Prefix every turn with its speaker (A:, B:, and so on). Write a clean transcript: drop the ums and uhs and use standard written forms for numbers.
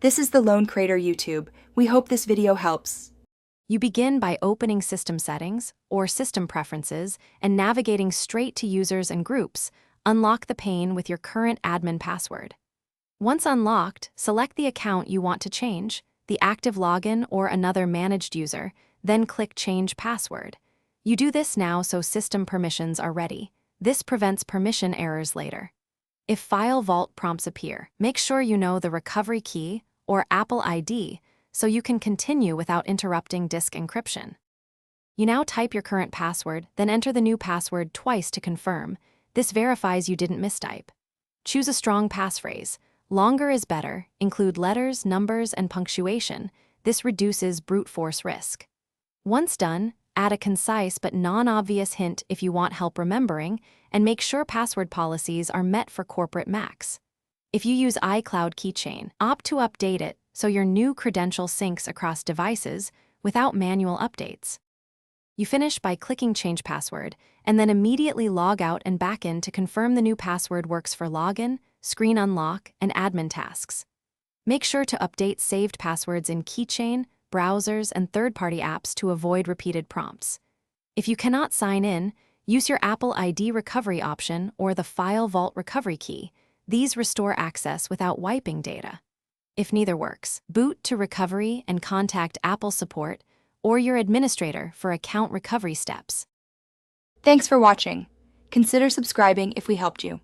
A: This is the Lone Creator YouTube. We hope this video helps.
B: You begin by opening System Settings or System Preferences and navigating straight to Users and Groups. Unlock the pane with your current admin password. Once unlocked, select the account you want to change, the active login or another managed user, then click Change Password. You do this now so system permissions are ready. This prevents permission errors later. If File Vault prompts appear, make sure you know the recovery key or Apple ID so you can continue without interrupting disk encryption. You now type your current password, then enter the new password twice to confirm. This verifies you didn't mistype. Choose a strong passphrase. Longer is better. Include letters, numbers, and punctuation. This reduces brute force risk. Once done, add a concise but non-obvious hint if you want help remembering, and make sure password policies are met for corporate Macs. If you use iCloud Keychain, opt to update it so your new credential syncs across devices without manual updates. You finish by clicking Change Password, and then immediately log out and back in to confirm the new password works for login, screen unlock, and admin tasks. Make sure to update saved passwords in Keychain, browsers, and third-party apps to avoid repeated prompts. If you cannot sign in, use your Apple ID recovery option or the File Vault recovery key. These restore access without wiping data. If neither works, boot to recovery and contact Apple support or your administrator for account recovery steps.
A: Thanks for watching. Consider subscribing if we helped you.